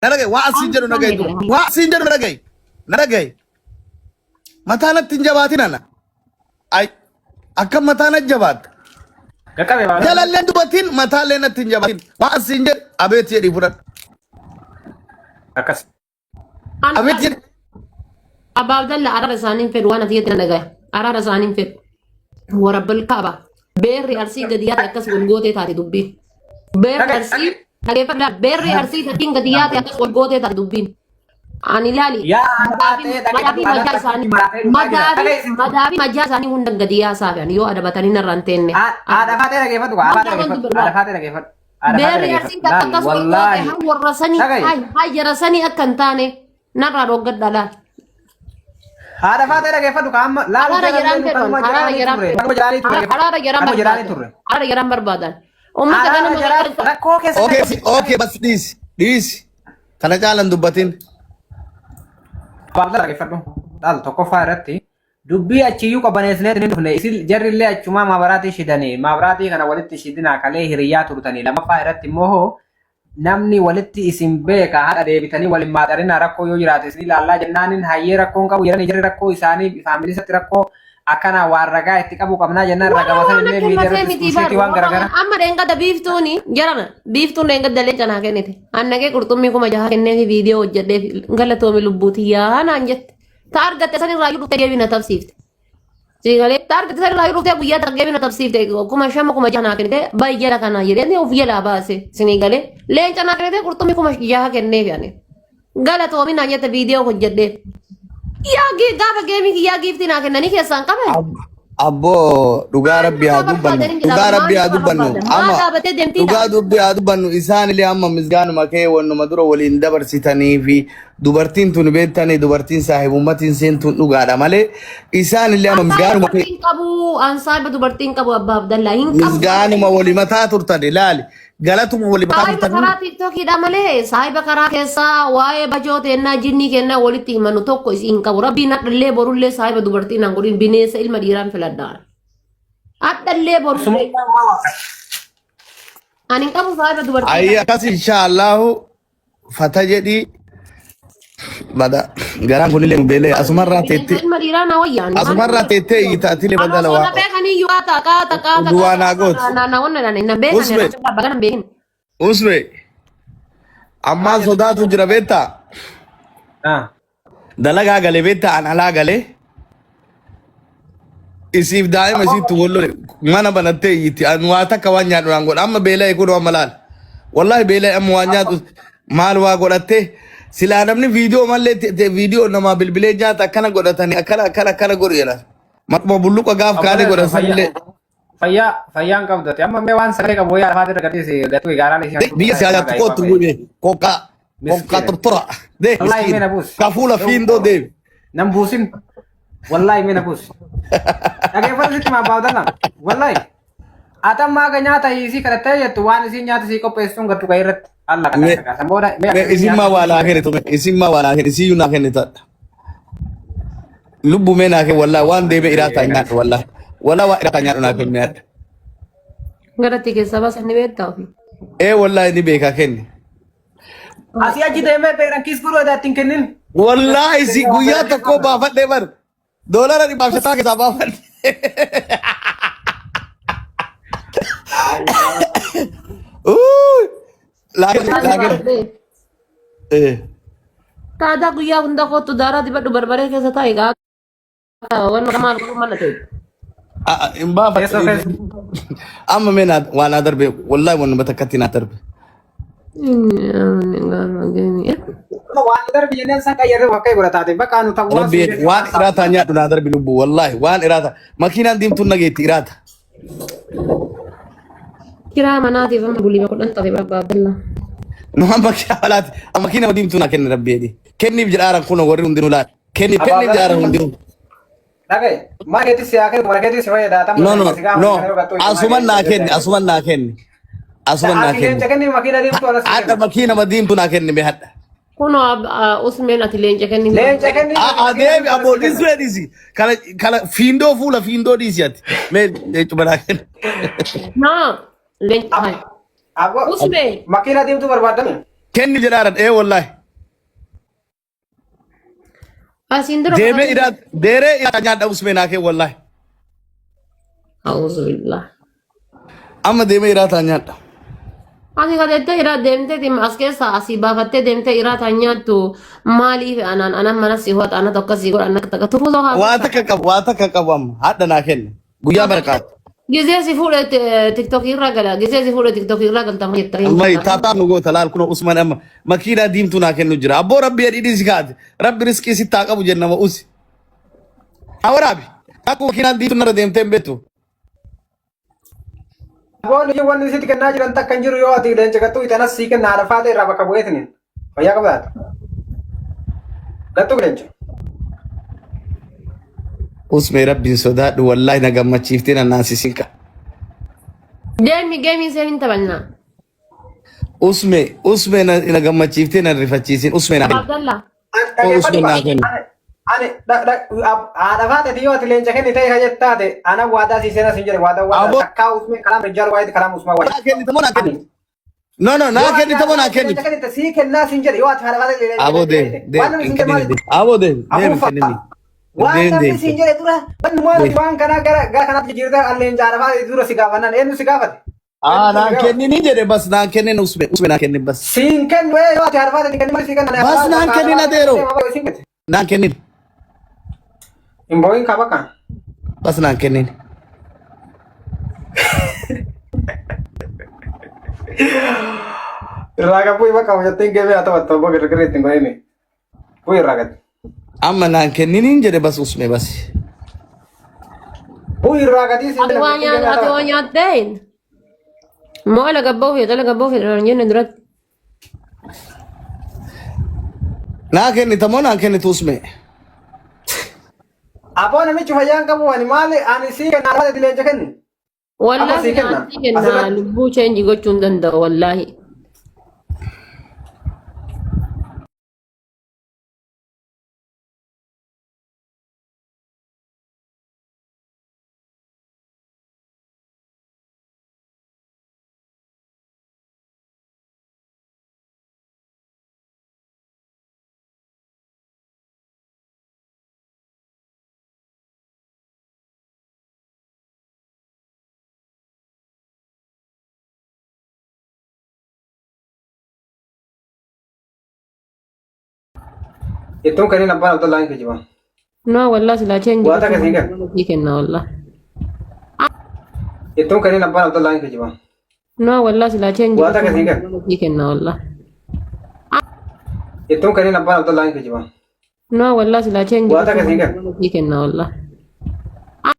نرجع واسنجر نرجع واسنجر نرجع متانا تنجباتنا أنا أي أكم متانا جبات جلال لين دوباتين متان لين تنجباتين واسنجر أبيت يدي فرد أبيت يدي أبا عبد الله أرى رسانين في روانا تيجي نرجع أرى رسانين في ورب الكعبة بير أرسي قديات أكس والجوتة تاري دبي بير أرسي هذا فلا بير أرسي تين قديات أكس والجوتة تاري دبين أنا لالي يا مدابي مجازاني مدابي مجازاني هون قديات سافي يعني يو أدا بتاني نرانتين ada fatira كيف تقول ada fatira كيف بير أرسي تكاس والجوتة هم ورساني هاي جرساني أكنتاني نرى روجد دلال ada fatira كيف تقول كم لا ada jaran berbadan umma kadana اوكي بس ديس كان جالن دوباتين fatira كيف تقول dal toko fairati dubbi achiyu qabaneesne dhufne isil jarrille achuma mabarati shidani mabarati kana walitti shidina kale hiriya turtani lama fairati moho namni walitti isin beeka hada deebitanii walin maaxarina rakkoo yoo jiraate isin ilaallaa jennaanin hayyee rakkoon qabu jedhanii jarri rakkoo isaanii faamilii isatti rakkoo akkana waan ragaa itti qabu qabnaa jennaan ragaa wasan illee miidiyaa waan garagara amma dheengada biiftuuni jarana biiftuun dheengada dalee canaa kennite annagee qurxummii kuma jaha kennee fi viidiyoo hojjedhee galatoomi lubbuutiyyaa naan jette ta argatte san irraa dhuftee deebina tabsiifte Sigalee targa tasari laa yuruftee guyyaa targeemina tabsiifte kuma shama kuma jaha kennite baay'ee kana jedhee of yala baase sinigalee leenca naa kennite qurxummii kuma jaha kennee fi'ane galatoomi naan jette viidiyoo hojjedhee yaa gaafa geemii yaa giiftii naa kennanii keessaan qabe Abbo dhugaa rabbi haa dubbannu dhugaa rabbi haa dubbannu amma dhugaa dubbi haa dubbannu isaan illee amma misgaanuma kee wannuma dura waliin dabarsitanii fi dubartiin tun beektanii dubartiin saahibummatiin seentuun dhugaadha malee isaan illee amma misgaanuma kee qabu ansaahiba dubartiin qabu abbaa Abdallaa hin qabu misgaanuma wali mataa turtan ilaali galatuma wali mataa turtan karaa tiktookiidha malee saahiba karaa keessaa waa'ee bajoota ennaa jinnii kennaa walitti himanu tokko isiin qabu rabbiin hadhallee borullee saahiba dubartiin an godhin bineensa ilma dhiiraan filadhaan hadhallee borullee ani qabu saahiba dubartiin ayya akkas inshaallahu fata jedhi bada garaan kunillee nu beelee asumarraa teettee ilma dhiiraan hawayyaan asumarraa teettee itaatile badala waa beekanii yoo taqa duwaa naa goot na wannan na beekanii bagana beekin usme amma sodaatu jira beektaa dalagaa galee beektaa an alaa galee isiif daa'ima isiitti wollole mana banattee iyyiti an waa takka waan nyaadhu naan godha amma beela'e kun amma laal wallahi beela'e amma waan nyaadhu maal waa godhattee silaa namni viidiyoo mallee viidiyoo namaa bilbilee nyaata akkana godhatanii akkana godhu jedhan maquma bulluqa gaaf kaanii godhatanillee fayyaan qabdate amma mee waan sagalee qabu yaa lafaa irra gadhiise gatuu gaaraan ishee biyya siyaasatti kootu gude kokka tortora wallahi mee na buus kafuula fiindoo deebi nan buusin wallahi mee na buus dhageeffatu sitti maa baawdana wallahi atammaa ga nyaata isii kadhattee jettu waan isiin nyaata isii qopheessuun gattu ga irratti alla kadhata samboda isimma wala kene to isimma wala kene si yuna kene ta lubbu mena ke wallahi wan debe irata nyaata wallahi wala wa irata nyaata na ke nyaata garati ke sabas ni betta wallahi ni be ka kenne asi aji deme be ran kis guru da tin kenin wallahi si guya ta ko ba fadde bar dollar ni ba shata ke sabab lagi Tada guyyaa hunda kootu daaraa dibadhu barbaree keessa taa'e gaa waan maal godhu mala ta'e. Imbaa amma mee waan darbe wallahi waan nama takkatti naa darbe. Waan darbe jennaan san qayyarre wakkee godhataate bakka anu ta'u waan iraataa nyaadhu naa darbe lubbu wallahi waan iraataa makiinaan diimtuun nageetti iraata. Kiraa manaatiif amma bulii bakudhan ta'e babbaa Abdallaa. No amma kiyaalaati amma kiina diimtuu naa kenna rabbeedi kenniif jedhaaran kun warri hundinuu laal kenniif jedhaaran hundinuu. Dhagaye maakeetti siyaa kennu maakeetti si fayyadaata. No asuman naa kenni asuman naa kenni asuman naa kenni. Hadda makiina diimtuu naa kenni mee hadda. Kuno usmeen ati leenca kenni. Leenca kenni. Adeemi aboo disuu disi kala fiindoo fuula fiindoo disi ati mee jechuudha naa kenni. No leenca hai. Usme makiina diimtuu barbaadame. kenni jedhaadha dhee wallahi Asin dura deemee iraata nyaadha usmee naa kee wallahi A'udhu billah. amma deemee iraata nyaadha Ani kadette ira deemte tim as keessa asii baafattee deemte iraata nyaattu maaliif anan mana si hoota ana tokko si godha akka takka turuu loo waa takka qabu amma hadha naa kenni guyyaa barakaatu Gizee si fuudhe TikTok irra gala gizee si fuudhe TikTok irra galta Mai tata nu gota laal kuno Usman amma makina dimtu na kennu jira abbo rabbi yadi disikat rabbi riski sitta qabu jenna ma usi awrabi aku makina dimtu na dem tembetu Abon ni wani sitti kenna jiran takkan jiru yo ati den jagatu itana siken na rafaade raba ka boyetni faya ka baat gatu grencho Usme rabbi sodaadhu wallahi na gammachiifte na naasisinka Deemi seenin tabanna Usme na gammachiifte na rifachiisin Usme na Abdallah Usme na kennu Ani ada faate diyo ati len jaken itay hajettaate ana wada si sena sinjere wada takka usme kalam jar waid kalam usma waid kenni tamona kenni No na kenni tamona kenni si kenna sinjere yo ati faate le abo de abo de kenni Wan namni sinjere dura ban mo wan kana gara kana jirda allen jara faate dura sigafanan enu sigafate na kenni ni jere bas na kenni Usme na kenni bas sin ken we yo ati faate kenni mal sigan na bas na kenni na dero na kenni Imboin kabaka bas na kenni Raga pui baka mo yatin gebe atau bagir kere tingo ini pui raga amma na kenni ni jere bas Usme bas pui raga di sin ati wanya dein Mo ala gabaw fi ranjen durat na kenni tamona kenni Usme Apa nami cuhayan kamu ani male ani si kan ada di lenja kan Wallahi anti kenna lubbu change gochun danda wallahi Itu kan ini nampak atau lain kejiwa No wallahi sila change Wata ka singa kenna wallahi Itu kan ini nampak atau lain kejiwa No wallahi sila change Wata ka singa kenna wallahi Itu kan ini nampak atau lain kejiwa No wallahi sila change Wata ka singa kenna wallahi